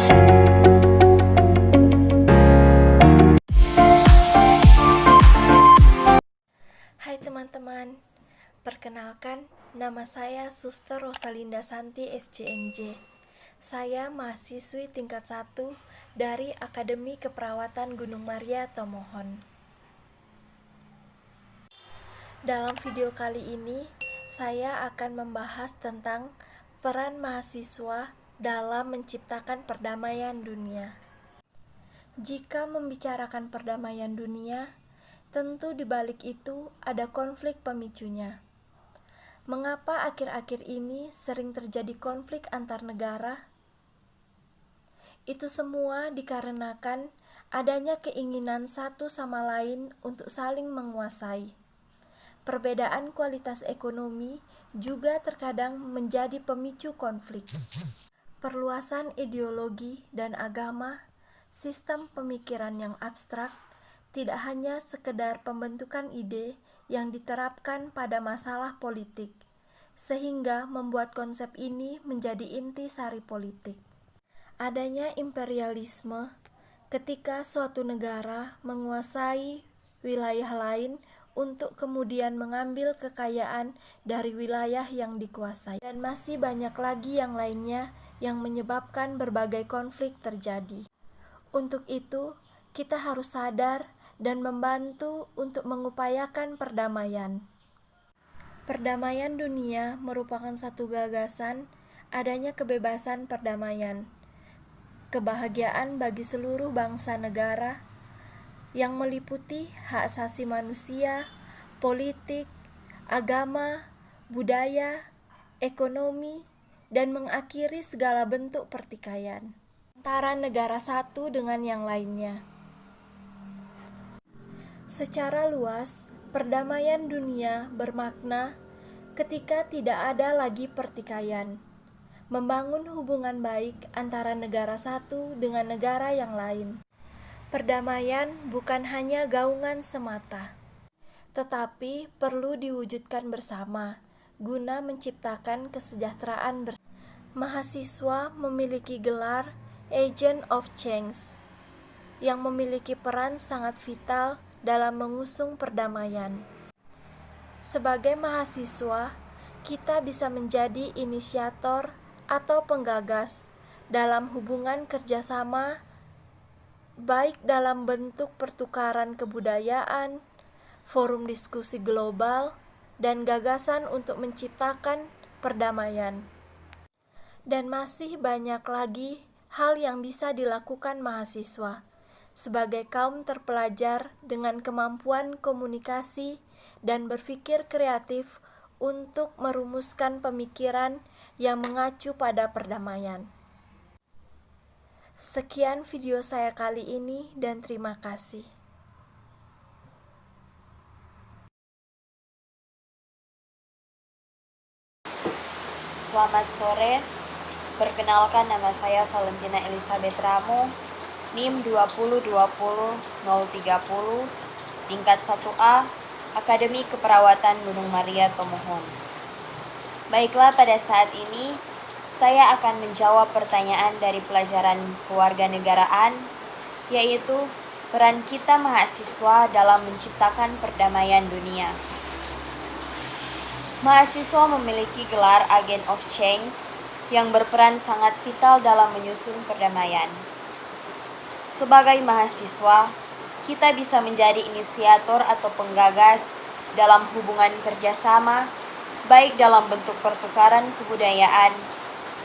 Hai teman-teman, perkenalkan nama saya Suster Rosalinda Santi SJMJ. Saya mahasiswi tingkat 1 dari Akademi Keperawatan Gunung Maria Tomohon. Dalam video kali ini, saya akan membahas tentang peran mahasiswa dalam menciptakan perdamaian dunia. Jika membicarakan perdamaian dunia, tentu di balik itu ada konflik pemicunya. Mengapa akhir-akhir ini sering terjadi konflik antar negara? Itu semua dikarenakan adanya keinginan satu sama lain untuk saling menguasai. Perbedaan kualitas ekonomi juga terkadang menjadi pemicu konflik. Perluasan ideologi dan agama, sistem pemikiran yang abstrak, tidak hanya sekedar pembentukan ide yang diterapkan pada masalah politik, sehingga membuat konsep ini menjadi intisari politik. Adanya imperialisme ketika suatu negara menguasai wilayah lain untuk kemudian mengambil kekayaan dari wilayah yang dikuasai. Dan masih banyak lagi yang lainnya yang menyebabkan berbagai konflik terjadi. Untuk itu, kita harus sadar dan membantu untuk mengupayakan perdamaian. Perdamaian dunia merupakan satu gagasan adanya kebebasan perdamaian, kebahagiaan bagi seluruh bangsa negara yang meliputi hak asasi manusia, politik, agama, budaya, ekonomi, dan mengakhiri segala bentuk pertikaian antara negara satu dengan yang lainnya. Secara luas, perdamaian dunia bermakna ketika tidak ada lagi pertikaian, membangun hubungan baik antara negara satu dengan negara yang lain. Perdamaian bukan hanya gaungan semata, tetapi perlu diwujudkan bersama guna menciptakan kesejahteraan bersama. Mahasiswa memiliki gelar Agent of Change yang memiliki peran sangat vital dalam mengusung perdamaian. Sebagai mahasiswa, kita bisa menjadi inisiator atau penggagas dalam hubungan kerjasama, baik dalam bentuk pertukaran kebudayaan, forum diskusi global, dan gagasan untuk menciptakan perdamaian. Dan masih banyak lagi hal yang bisa dilakukan mahasiswa sebagai kaum terpelajar dengan kemampuan komunikasi dan berpikir kreatif untuk merumuskan pemikiran yang mengacu pada perdamaian. Sekian video saya kali ini dan terima kasih. Selamat sore, perkenalkan nama saya Valentina Elizabeth Ramo, NIM 2020030, tingkat 1A, Akademi Keperawatan Gunung Maria Tomohon. Baiklah, pada saat ini saya akan menjawab pertanyaan dari pelajaran kewarganegaraan, yaitu peran kita mahasiswa dalam menciptakan perdamaian dunia. Mahasiswa memiliki gelar Agent of Change yang berperan sangat vital dalam menyusun perdamaian. Sebagai mahasiswa, kita bisa menjadi inisiator atau penggagas dalam hubungan kerjasama, baik dalam bentuk pertukaran kebudayaan,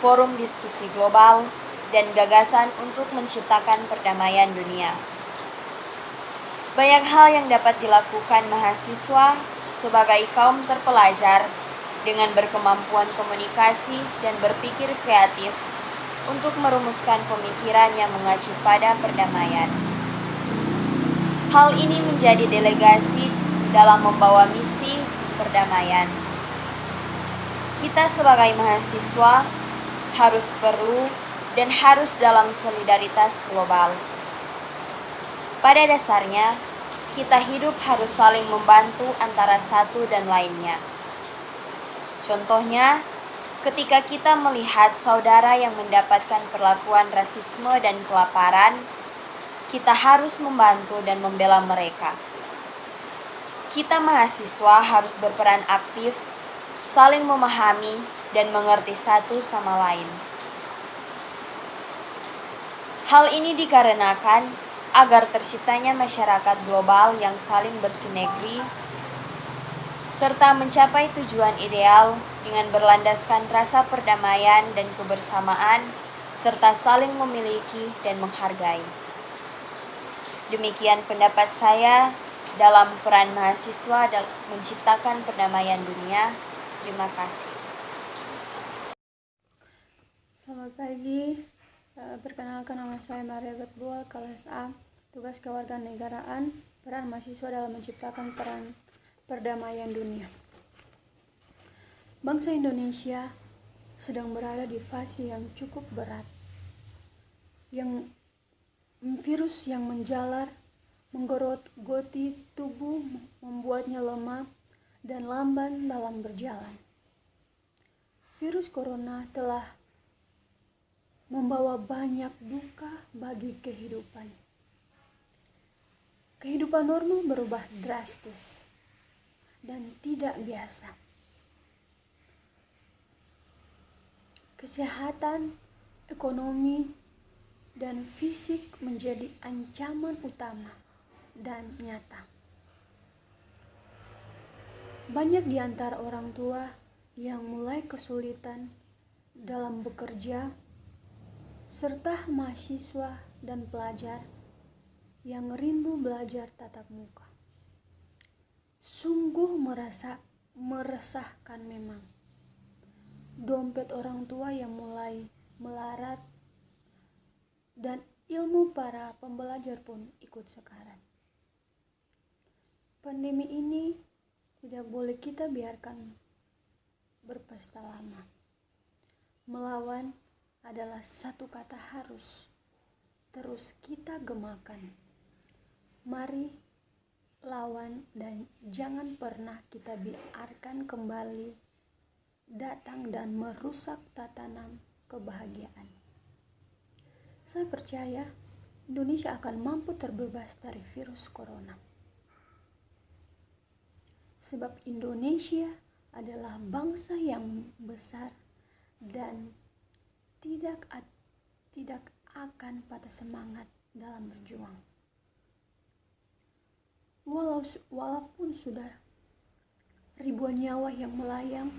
forum diskusi global, dan gagasan untuk menciptakan perdamaian dunia. Banyak hal yang dapat dilakukan mahasiswa sebagai kaum terpelajar dengan berkemampuan komunikasi dan berpikir kreatif untuk merumuskan pemikiran yang mengacu pada perdamaian. Hal ini menjadi delegasi dalam membawa misi perdamaian. Kita sebagai mahasiswa harus perlu dan harus dalam solidaritas global. Pada dasarnya, kita hidup harus saling membantu antara satu dan lainnya. Contohnya, Ketika kita melihat saudara yang mendapatkan perlakuan rasisme dan kelaparan, kita harus membantu dan membela mereka. Kita mahasiswa harus berperan aktif, saling memahami, dan mengerti satu sama lain. Hal ini dikarenakan agar terciptanya masyarakat global yang saling bersinergi serta mencapai tujuan ideal dengan berlandaskan rasa perdamaian dan kebersamaan serta saling memiliki dan menghargai. Demikian pendapat saya dalam peran mahasiswa dalam menciptakan perdamaian dunia. Terima kasih. Selamat pagi. Perkenalkan, nama saya Maria Berbual, kelas A, tugas kewarganegaraan, peran mahasiswa dalam menciptakan peran perdamaian dunia. Bangsa Indonesia sedang berada di fase yang cukup berat. Virus yang menjalar, menggerogoti tubuh, membuatnya lemah dan lamban dalam berjalan. Virus corona telah membawa banyak duka bagi kehidupan. Kehidupan normal berubah drastis dan tidak biasa. Kesehatan, ekonomi, dan fisik menjadi ancaman utama dan nyata. Banyak di antara orang tua yang mulai kesulitan dalam bekerja, serta mahasiswa dan pelajar yang rindu belajar tatap muka. Sungguh meresahkan memang. Dompet orang tua yang mulai melarat dan ilmu para pembelajar pun ikut sekarat. Pandemi ini tidak boleh kita biarkan berpesta lama. Melawan adalah satu kata harus terus kita gemakan. Mari lawan dan jangan pernah kita biarkan kembali datang dan merusak tatanan kebahagiaan. Saya percaya Indonesia akan mampu terbebas dari virus corona. Sebab Indonesia adalah bangsa yang besar dan tidak akan patah semangat dalam berjuang. Walaupun sudah ribuan nyawa yang melayang,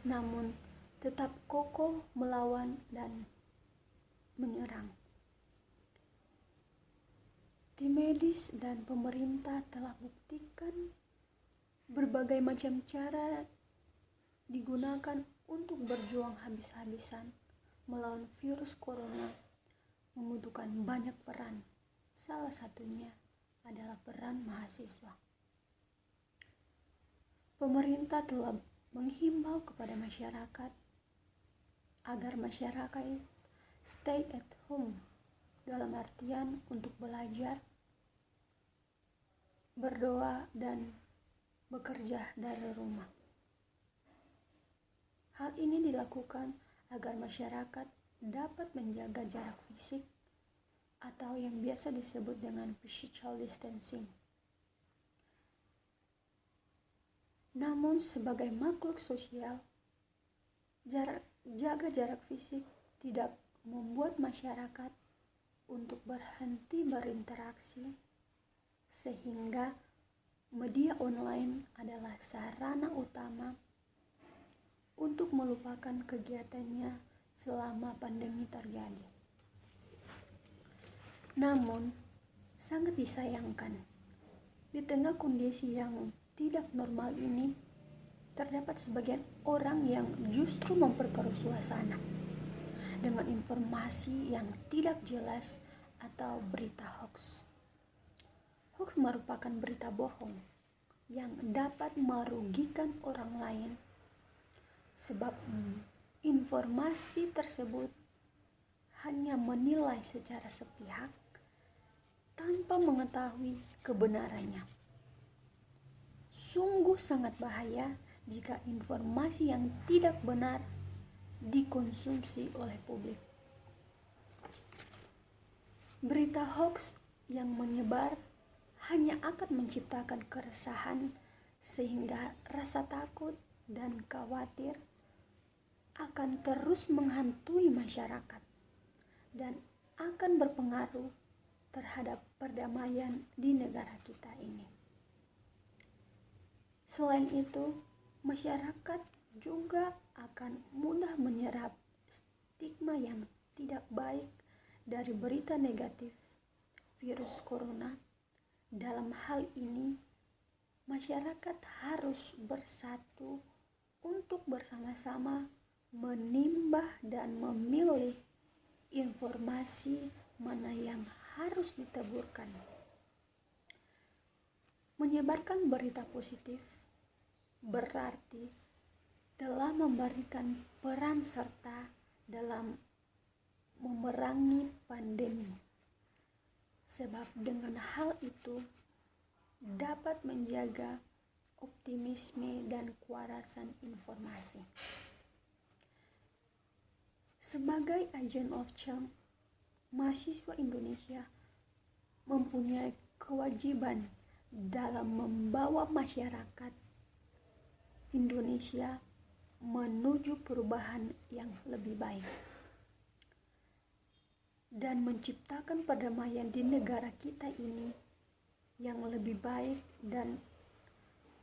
namun tetap kokoh melawan dan menyerang. Tim medis dan pemerintah telah buktikan berbagai macam cara digunakan untuk berjuang habis-habisan melawan virus corona, membutuhkan banyak peran. Salah satunya adalah peran mahasiswa. Pemerintah telah menghimbau kepada masyarakat agar masyarakat stay at home, dalam artian untuk belajar, berdoa, dan bekerja dari rumah. Hal ini dilakukan agar masyarakat dapat menjaga jarak fisik atau yang biasa disebut dengan physical distancing. Namun sebagai makhluk sosial, jaga jarak fisik tidak membuat masyarakat untuk berhenti berinteraksi, sehingga media online adalah sarana utama untuk melupakan kegiatannya selama pandemi terjadi. Namun, sangat disayangkan, di tengah kondisi yang tidak normal ini, terdapat sebagian orang yang justru memperkeruh suasana dengan informasi yang tidak jelas atau berita hoax. Hoax merupakan berita bohong yang dapat merugikan orang lain, sebab informasi tersebut hanya menilai secara sepihak tanpa mengetahui kebenarannya. Sungguh sangat bahaya jika informasi yang tidak benar dikonsumsi oleh publik. Berita hoax yang menyebar hanya akan menciptakan keresahan sehingga rasa takut dan khawatir akan terus menghantui masyarakat dan akan berpengaruh terhadap perdamaian di negara kita ini. Selain itu, masyarakat juga akan mudah menyerap stigma yang tidak baik dari berita negatif virus corona. Dalam hal ini, masyarakat harus bersatu untuk bersama-sama menimbang dan memilih informasi mana yang harus ditaburkan. Menyebarkan berita positif berarti telah memberikan peran serta dalam memerangi pandemi, sebab dengan hal itu dapat menjaga optimisme dan kewarasan informasi. Sebagai agent of change, mahasiswa Indonesia mempunyai kewajiban dalam membawa masyarakat Indonesia menuju perubahan yang lebih baik dan menciptakan perdamaian di negara kita ini yang lebih baik, dan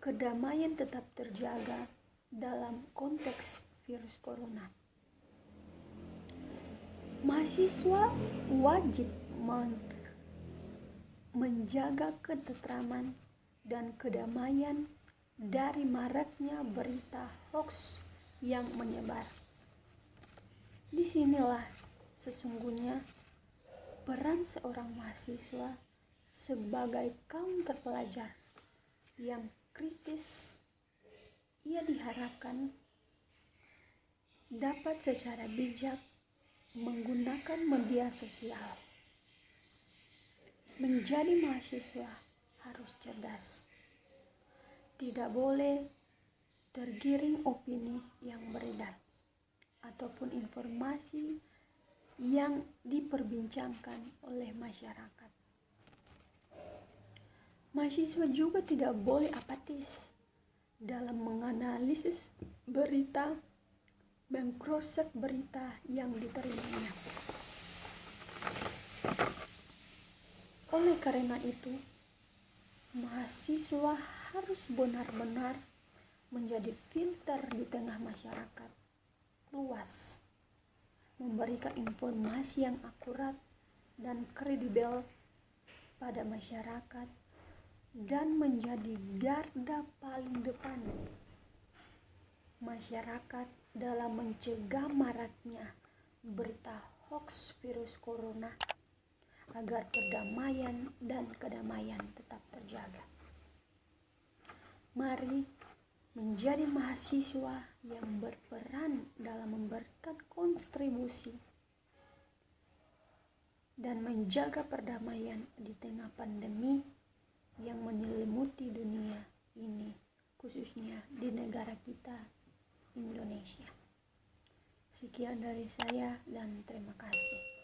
kedamaian tetap terjaga dalam konteks virus corona. Mahasiswa wajib menjaga ketentraman dan kedamaian dari maraknya berita hoax yang menyebar. Disinilah sesungguhnya peran seorang mahasiswa sebagai kaum terpelajar yang kritis. Ia diharapkan dapat secara bijak menggunakan media sosial. Menjadi mahasiswa harus cerdas. Tidak boleh tergiring opini yang beredar ataupun informasi yang diperbincangkan oleh masyarakat. Mahasiswa juga tidak boleh apatis dalam menganalisis berita, mengcross-check berita yang diterimanya. Oleh karena itu, mahasiswa harus benar-benar menjadi filter di tengah masyarakat luas, memberikan informasi yang akurat dan kredibel pada masyarakat, dan menjadi garda paling depan masyarakat dalam mencegah maraknya berita hoax virus corona agar perdamaian dan kedamaian tetap terjaga. Mari menjadi mahasiswa yang berperan dalam memberikan kontribusi dan menjaga perdamaian di tengah pandemi yang menyelimuti dunia ini, khususnya di negara kita, Indonesia. Sekian dari saya dan terima kasih.